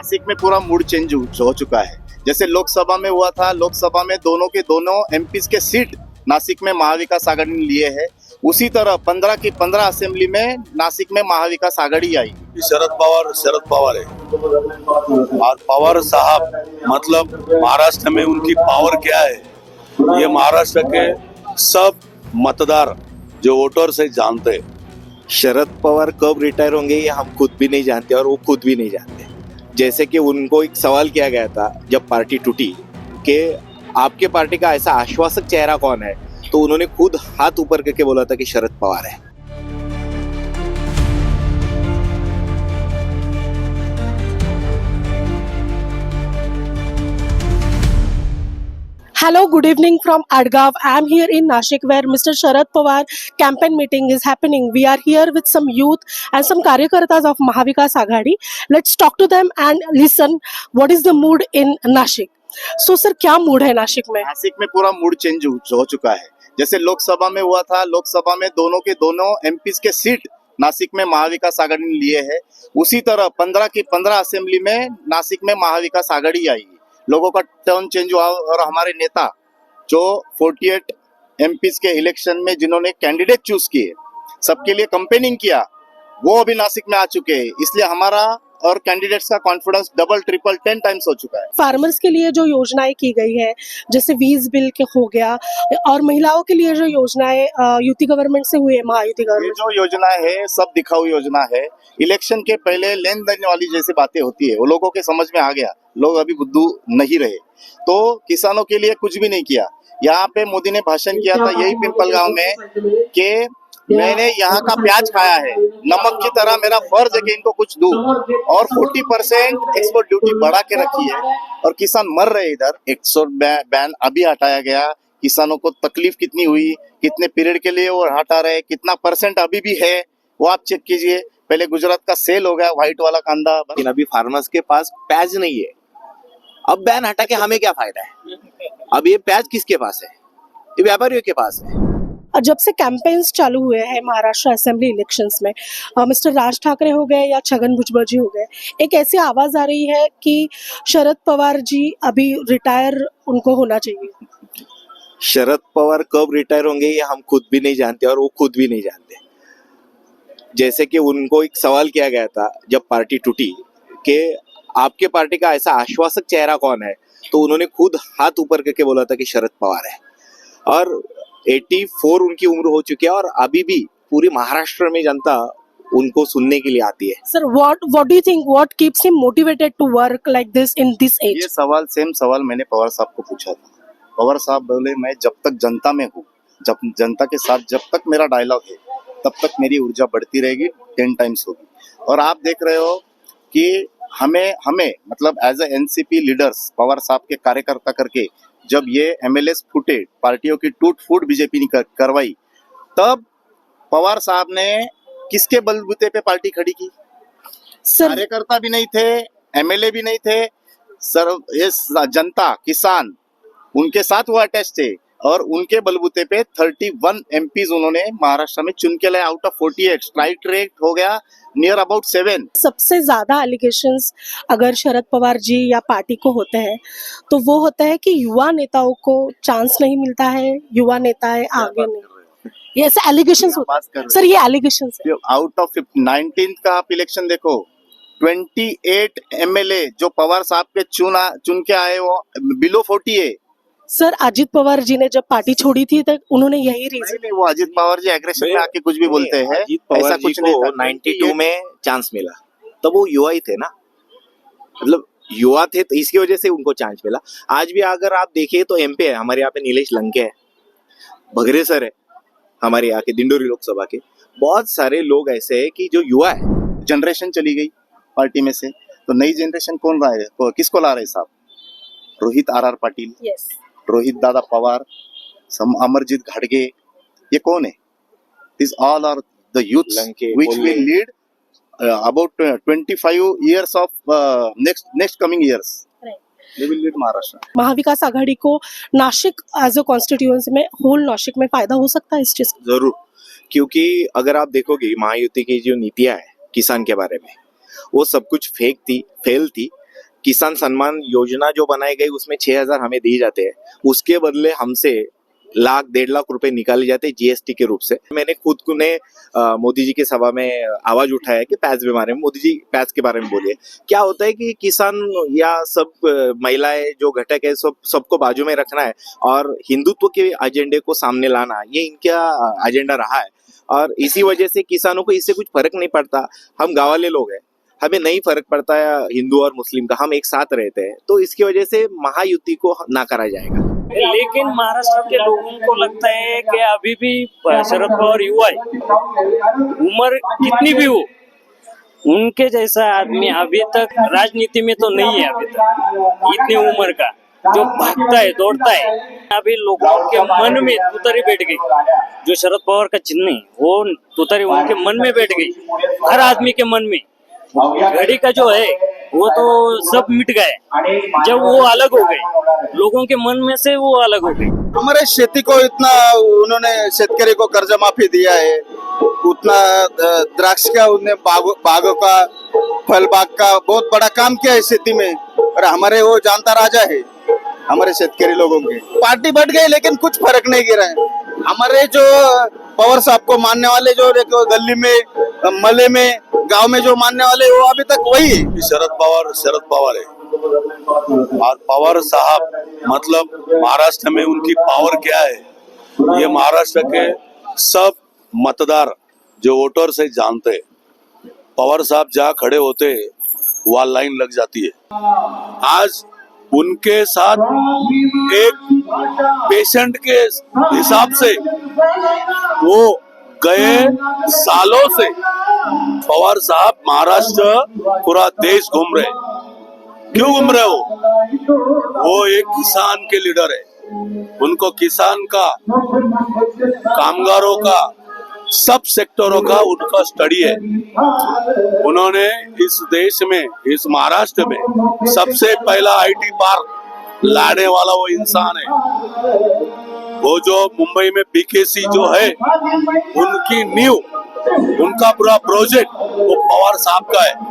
नासिक में पूरा mood change हो चुका है। जैसे लोकसभा में हुआ था, लोकसभा में दोनों के दोनों एमपीज के सीट नासिक में महाविकास आघाड़ी ने लिए है। उसी तरह 15 की 15 असेंबली में नासिक में महाविकास आघाड़ी आई। शरद पवार है और पवार साहब मतलब महाराष्ट्र में उनकी पावर क्या है ये महाराष्ट्र के सब मतदार जो वोटर्स है जानते हैं। शरद पवार कब रिटायर होंगे ये हम खुद भी नहीं जानते और वो खुद भी नहीं जानते। जैसे कि उनको एक सवाल किया गया था जब पार्टी टूटी कि आपके पार्टी का ऐसा आश्वासक चेहरा कौन है, तो उन्होंने खुद हाथ ऊपर करके बोला था कि शरद पवार है। Hello, good evening from Adgav. I am here in Nashik where Mr. Sharad Pawar campaign meeting is happening. We are here with some youth and some karyakartas of Mahavikas Aghadi. Let's talk to them and listen what is the mood in Nashik. So sir, क्या mood है नासिक में? नासिक में पूरा mood change हो चुका है। जैसे लोकसभा में हुआ था, लोकसभा में दोनों के दोनों एमपीज के सीट नासिक में महाविकास आघाड़ी ने लिए है। उसी तरह 15 की 15 असेंबली में नासिक में महाविकास आघाड़ी आई। लोगों का टर्न चेंज हुआ और हमारे नेता जो 48 एमपीज के इलेक्शन में जिन्होंने कैंडिडेट चूज किए, सबके लिए कैंपेनिंग किया, वो अभी नासिक में आ चुके हैं। इसलिए हमारा और कैंडिडेट्स का कॉन्फिडेंस डबल ट्रिपल 10 टाइम्स हो चुका है। फार्मर्स के लिए जो योजनाएं की गई है जैसे वीज बिल के हो गया और महिलाओं के लिए जो योजनाएं यूटी गवर्नमेंट से हुई है, महायुति ये गवर्नमेंट, जो योजना है सब दिखाऊ योजना है। इलेक्शन के पहले लेन देन वाली जैसी बातें होती है वो लोगों के समझ में आ गया। लोग अभी बुद्धू नहीं रहे, तो किसानों के लिए कुछ भी नहीं किया। यहाँ पे मोदी ने भाषण किया था यही पिंपल गांव में कि मैंने यहाँ का प्याज खाया है, नमक की तरह मेरा फर्ज है कि इनको कुछ दूं, और 40% एक्सपोर्ट ड्यूटी बढ़ा के रखी है और किसान मर रहे। इधर एक्सपोर्ट बैन अभी हटाया गया, किसानों को तकलीफ कितनी हुई, कितने पीरियड के लिए वो हटा रहे, कितना परसेंट अभी भी है वो आप चेक कीजिए। पहले गुजरात का सेल हो गया व्हाइट वाला कांदा। लेकिन अभी फार्मर्स के पास प्याज नहीं है। अब बैन हटा के हमें क्या फायदा है? अब ये प्याज किसके पास है? ये व्यापारियों के पास है। जब से कैंपेन्स चालू हुए हैं महाराष्ट्र असेंबली इलेक्शंस में, मिस्टर राज ठाकरे हो गए या छगन भुजबल जी हो गए, एक ऐसी आवाज आ रही है कि शरद पवार जी अभी रिटायर उनको होना चाहिए। शरद पवार कब रिटायर होंगे ये हम खुद भी नहीं जानते और वो खुद भी नहीं जानते। जैसे कि उनको एक सवाल किया गया था जब पार्टी टूटी कि आपके पार्टी का ऐसा आश्वासक चेहरा कौन है, तो उन्होंने खुद हाथ ऊपर करके बोला था कि शरद पवार है। और 84 उनकी उम्र हो चुकी है और अभी भी पूरी महाराष्ट्र में जनता उनको सुनने के लिए आती है। Sir, what do you think what keeps him motivated to work like this in this age? ये सवाल सेम सवाल मैंने पवार साहब को पूछा था। पवार साहब बोले मैं जब तक जनता में हूँ, जब जनता के साथ जब तक मेरा डायलॉग है तब तक मेरी ऊर्जा बढ़ती रहेगी, 10 टाइम्स होगी। और आप देख रहे हो कि हमें मतलब as a NCP leaders Pawar साहब के कार्यकर्ता करके जब ये एमएलएस फूटे, पार्टियों की टूट फूट बीजेपी ने करवाई, तब पवार साहब ने किसके बलबूते पे पार्टी खड़ी की? कार्यकर्ता भी नहीं थे, एमएलए भी नहीं थे, सर ये जनता किसान उनके साथ वो अटैच थे और उनके बलबूते पे 31 एमपीज उन्होंने महाराष्ट्र में चुन के लाए आउट ऑफ 48। स्ट्राइक रेट हो गया नियर अबाउट 7। सबसे ज्यादा एलिगेशंस अगर शरद पवार जी या पार्टी को होते हैं तो वो होता है कि युवा नेताओं को चांस नहीं मिलता है, युवा नेताएं आगे नहीं, ये ऐसे एलिगेशंस होते हैं। सर, ये एलिगेशंस है। आउट ऑफ 19 का आप इलेक्शन देखो, 28 एमएलए जो पवार साहब के चुन के आए वो बिलो 40 है। सर, अजित पवार जी ने जब पार्टी छोड़ी थी तो उन्होंने यही रीजन। नहीं, वो अजित पवार जी एग्रेशन में आके कुछ भी बोलते हैं, ऐसा कुछ नहीं था। 92 में चांस मिला, तब वो युवा ही थे ना, मतलब युवा थे तो इसकी वजह से उनको चांस मिला। आज भी अगर आप देखिए तो एमपी है हमारे यहाँ पे, नीलेश लंके है, भगरे सर है हमारे यहाँ के दिंडोरी लोकसभा के, बहुत सारे लोग ऐसे हैं कि जो युवा है। जनरेशन चली गई पार्टी में से, तो नई जनरेशन कौन रहा है? तो किसको ला रहे साहब? रोहित आर पाटिल, रोहित दादा पवार, अमरजीत घाटगे, ये कौन है? This all are the youth which will lead about 25 years of next coming years. They will lead Maharashtra. Maha Vikas Aghadi को नासिक एज अ कॉन्स्टिट्यूएंसी में, होल नासिक में फायदा हो सकता है इस चीज का? जरूर, क्योंकि अगर आप देखोगे महायुति की जो नीतियां है किसान के बारे में, वो सब कुछ फेल थी। किसान सम्मान योजना जो बनाई गई उसमें 6,000 हमें दिए जाते हैं, उसके बदले हमसे 1,00,000-1.5 लाख रुपए निकाले जाते हैं जीएसटी के रूप से। मैंने खुद को ने मोदी जी की सभा में आवाज उठाया कि पैच के बारे में, मोदी जी पैच के बारे में बोलिए। क्या होता है कि किसान या सब महिलाएं जो घटक है सबको बाजू में रखना है और हिंदुत्व के एजेंडे को सामने लाना, ये इनका एजेंडा रहा है और इसी वजह से किसानों को इससे कुछ फर्क नहीं पड़ता। हम गाँव वाले लोग हैं, हमें नहीं फर्क पड़ता है हिंदू और मुस्लिम का, हम एक साथ रहते हैं, तो इसकी वजह से महायुति को नाकारा जाएगा। लेकिन महाराष्ट्र के लोगों को लगता है कि अभी भी शरद पवार युवा है, उम्र कितनी भी हो, उनके जैसा आदमी अभी तक राजनीति में तो नहीं है। अभी तक इतनी उम्र का जो भागता है, दौड़ता है, अभी लोगों के मन में तुतारी बैठ गई। जो शरद पवार का चिन्ह है वो तुतारी उनके मन में बैठ गई, हर आदमी के मन में। घड़ी का जो है वो तो सब मिट गए जब वो अलग हो गए, लोगों के मन में से वो अलग हो गए। हमारे खेती को इतना उन्होंने शेतकरी को कर्ज माफी दिया है, उतना द्राक्ष का उन्हें बागों का, फल बाग का बहुत बड़ा काम किया है खेती में। और हमारे वो जानता राजा है हमारे शेतकरी लोगों के। पार्टी बढ़ गई लेकिन कुछ फर्क नहीं गिरा है। हमारे जो पवार साहब को मानने वाले जो गली में, मले में, गांव में जो मानने वाले वो अभी तक वही है। शरद पवार है और पवार साहब मतलब महाराष्ट्र में उनकी पावर क्या है ये महाराष्ट्र के सब मतदार जो वोटर से जानते हैं। पवार साहब जहाँ खड़े होते हैं वहाँ लाइन लग जाती है। आज उनके साथ एक पेशेंट के हिसाब से वो गए सालों से पवार साहब महाराष्ट्र पूरा देश घूम रहे। क्यों घूम रहे हो? वो एक किसान के लीडर है, उनको किसान का, कामगारों का, सब सेक्टरों का उनका स्टडी है। उन्होंने इस देश में, इस महाराष्ट्र में सबसे पहला आईटी पार्क लाने वाला वो इंसान है। वो जो मुंबई में बीकेसी जो है उनकी नींव, उनका पूरा प्रोजेक्ट वो पवार साहब का है।